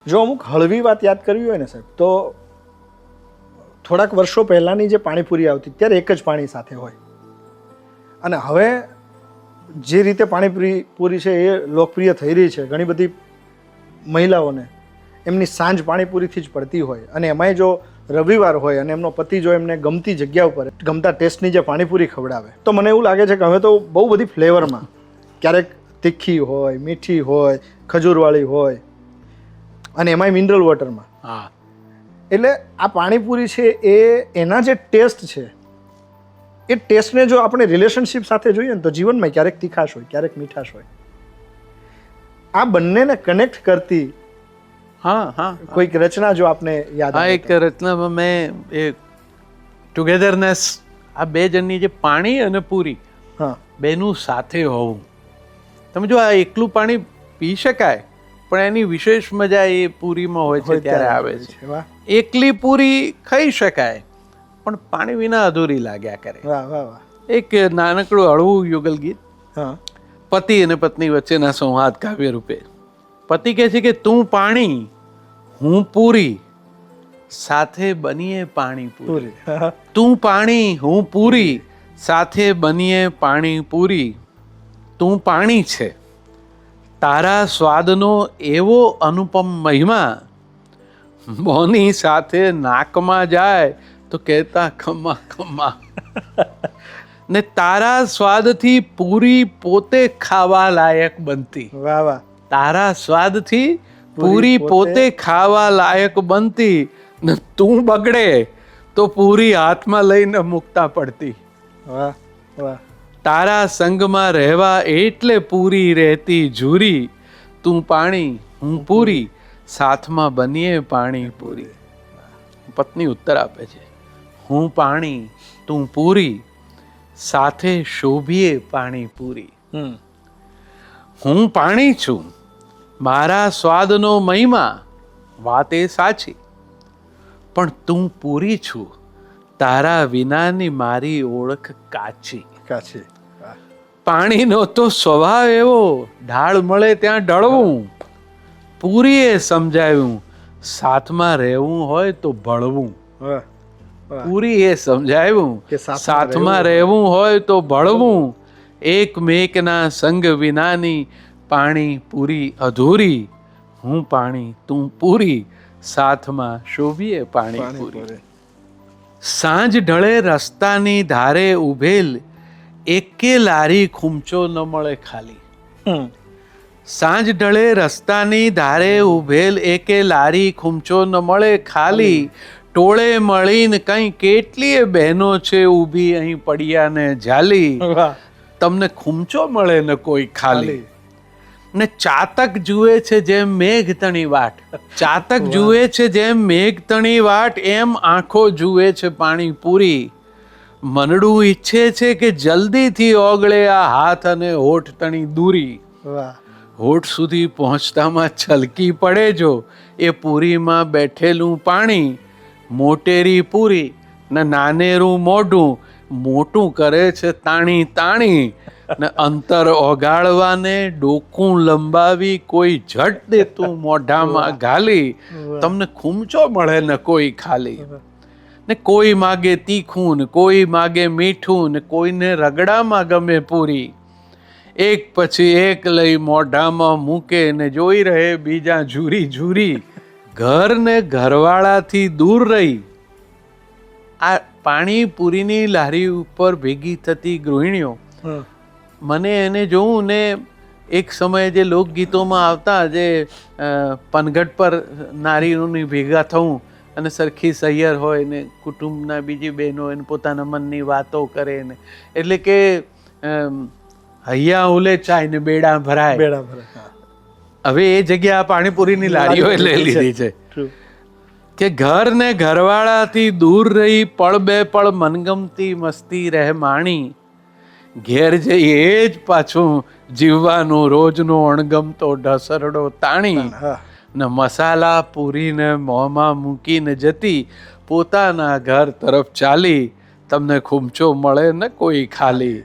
જો અમુક હળવી વાત યાદ કરવી હોય ને સાહેબ, તો થોડાક વર્ષો પહેલાંની જે પાણીપુરી આવતી ત્યારે એક જ પાણી સાથે હોય, અને હવે જે રીતે પાણીપુરી છે એ લોકપ્રિય થઈ રહી છે. ઘણી બધી મહિલાઓને એમની સાંજ પાણીપુરીથી જ પડતી હોય, અને એમાંય જો રવિવાર હોય અને એમનો પતિ જો એમને ગમતી જગ્યા ઉપર ગમતા ટેસ્ટની જે પાણીપુરી ખવડાવે, તો મને એવું લાગે છે કે હવે તો બહુ બધી ફ્લેવરમાં, ક્યારેક તીખી હોય, મીઠી હોય, ખજૂરવાળી હોય, અને એમાંય મિનરલ વોટરમાં. હા, એટલે આ પાણીપુરી છે એ એના જે ટેસ્ટ છે એ ટેસ્ટને જો આપણે રિલેશનશિપ સાથે જોઈએ ને, તો જીવનમાં ક્યારેક તીખાશ હોય, ક્યારેક મીઠાશ હોય. આ બંનેને કનેક્ટ કરતી કોઈક રચના જો આપને યાદ આવે એક રચનામાં મેં એ ટુગેધરનેસ, આ બે જણની જે પાણી અને પૂરી બેનું સાથે હોવું. તમે જો આ એકલું પાણી પી શકાય, પણ એની વિશેષ મજા એ પૂરીમાં હોય છે ત્યારે આવે છે. એકલી પૂરી ખાઈ શકાય, પણ પાણી વિના અધૂરી લાગ્યા કરે. વાહ વાહ વાહ. એક નાનકડું હળવું યુગલ ગીત, પતિ અને પત્ની વચ્ચેના સંવાદ કાવ્ય રૂપે. પતિ કહે છે કે તું પાણી હું પૂરી, સાથે બનીએ પાણીપુરી. તું પાણી હું પૂરી, સાથે બનીએ પાણીપુરી. તું પાણી છે, તારા સ્વાદનો એવો અનુપમ મહિમા, મોની સાથે નાકમાં જાય તો કહેતા ખમ્મા ખમ્મા. ને તારા સ્વાદથી પૂરી પોતે ખાવા લાયક બનતી. વાહ વાહ. તારા સ્વાદથી પૂરી પોતે ખાવા લાયક બનતી, ને તું બગડે તો પૂરી હાથમાં લઈને મૂકતા પડતી. વાહ વાહ. તારા સંગમાં રહેવા એટલે પૂરી રહેતી ઝૂરી. તું પાણી હું પૂરી, સાથમાં બનીએ પાણીપુરી. પત્ની ઉત્તર આપે છે, હું પાણી તું પૂરી, સાથે શોભીએ પાણીપુરી. હું પાણી છું, મારા સ્વાદનો મહિમા, વાત એ સાચી, પણ તું પૂરી છું, તારા વિનાની મારી ઓળખ કાચી. કાચી. પાણીનો તો સ્વભાવ એવો, ઢાળ મળે ત્યાં ઢળવું. પૂરીએ સમજાવ્યું, સાથમાં રહેવું હોય તો ભળવું. પૂરીએ સમજાવ્યું, સાથમાં રહેવું હોય તો ભળવું. એકમેકના સંગ વિનાની પાણી પૂરી અધૂરી. હું પાણી તું પૂરી, સાથમાં શોભીએ પાણીપુરી. સાંજ ઢળે રસ્તાની ધારે ઉભેલ, એકે લારી ખૂમચો ન મળે ખાલી. સાંજ ઢળે રસ્તાની ધારે ઉભેલ, એકે લારી ખૂમચો ન મળે ખાલી. ટોળે મળીને કઈ કેટલીય બહેનો છે ઊભી અહીં પડ્યાને ઝાલી. તમને ખૂમચો મળે ને કોઈ ખાલી. ને ચાતક જુએ છે જેમ મેઘ તણી વાટ, ચાતક જુએ છે જેમ મેઘ તણી વાટ, એમ આંખો જુએ છે પાણીપુરી. મનડું ઈચ્છે છે કે જલ્દીથી ઓગળે આ હાથ અને હોઠ તણી દૂરી. હોઠ સુધી પહોંચતામાં છલકી પડે જો એ પૂરીમાં બેઠેલું પાણી. મોટેરી પૂરી ને નાનેરું મોઢું, મોટું કરે છે તાણી તાણી. ને અંતર ઓગાળવાને ડોકું લંબાવી કોઈ ઝટ દે તું મોઢામાં ઘાલી. તમને ખૂમચો મળે ને કોઈ ખાલી. ને કોઈ માગે તીખું ને કોઈ માગે મીઠું, ને કોઈને રગડામાં ગમે પૂરી. એક પછી એક લઈ મોઢામાં મૂકે ને જોઈ રહે બીજા ઝૂરી ઝૂરી. ઘર ને ઘરવાળાથી દૂર રહી. આ પાણીપુરીની લારી ઉપર ભેગી થતી ગૃહિણીઓ, મને એને જોઉં ને એક સમયે જે લોકગીતોમાં આવતા, જે પનઘટ પર નારીઓની ભેગા થવું અને સરખી સહિયર હોય ને કુટુંબના બીજી બહેનો એને પોતાના મનની વાતો કરે ને, એટલે કે હૈયા ઉલે ચાય ને બેડા ભરાય. હવે એ જગ્યા પાણીપુરીની લારીઓએ લઈ લીધી છે કે ઘર ને ઘરવાળાથી દૂર રહી, પળ બે પળ મનગમતી મસ્તી રહે માણી. ઘેર જઈ એ જ પાછું જીવવાનું રોજનો અણગમતો ઢસરડો તાણી. ને મસાલા પૂરીને મોંમાં મૂકીને જતી, પોતાના ઘર તરફ ચાલી. તમને ખૂમચો મળે ને કોઈ ખાલી.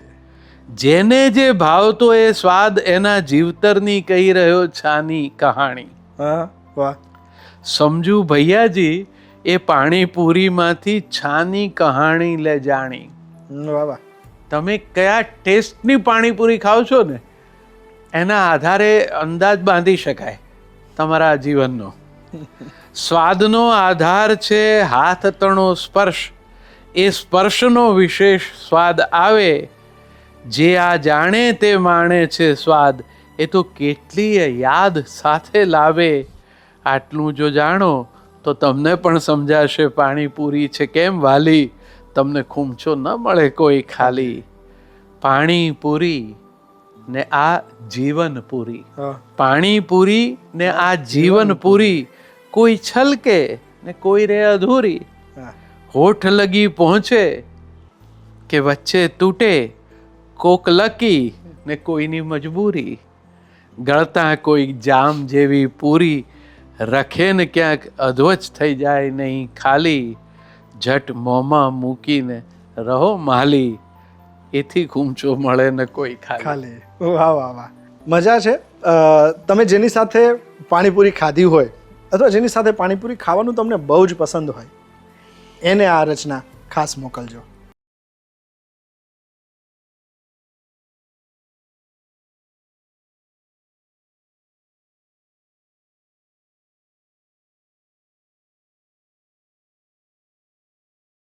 જેને જે ભાવતો એ સ્વાદ, એના જીવતરની કહી રહ્યો છાની કહાણી. સમજુ ભૈયાજી એ પાણીપુરીમાંથી છાની કહાણી લે જાણી. વાહ વાહ. તમે કયા ટેસ્ટની પાણીપુરી ખાવ છો ને એના આધારે અંદાજ બાંધી શકાય તમારા જીવનનો. સ્વાદનો આધાર છે હાથ તણો સ્પર્શ, એ સ્પર્શનો વિશેષ સ્વાદ આવે. જે આ જાણે તે માણે છે સ્વાદ, એ તો કેટલીય યાદ સાથે લાવે. આટલું જો જાણો તો તમને પણ સમજાશે પાણીપુરી છે કેમ વાલી, તમને ખૂમચો ન મળે કોઈ ખાલી. પાણીપુરી ને આ જીવનપુરી, પાણીપુરી ને આ જીવનપુરી, કોઈ છલકે ને કોઈ રે અધૂરી. હોઠ લગી પહોંચે કે વચ્ચે તૂટે, કોક લકી ને કોઈની મજબૂરી. ગળતા કોઈ જામ જેવી પૂરી, રખે ને ક્યાંક અધ્વચ થઈ જાય નહીં ખાલી. ઝટ મોંમાં મૂકીને રહો માલી, એથી ખૂમચો મળે ને કોઈ ખાલી. વાહ વાહ વાહ, મજા છે. તમે જેની સાથે પાણીપુરી ખાધી હોય અથવા જેની સાથે પાણીપુરી ખાવાનું તમને બહુ જ પસંદ હોય એને આ રચના ખાસ મોકલજો.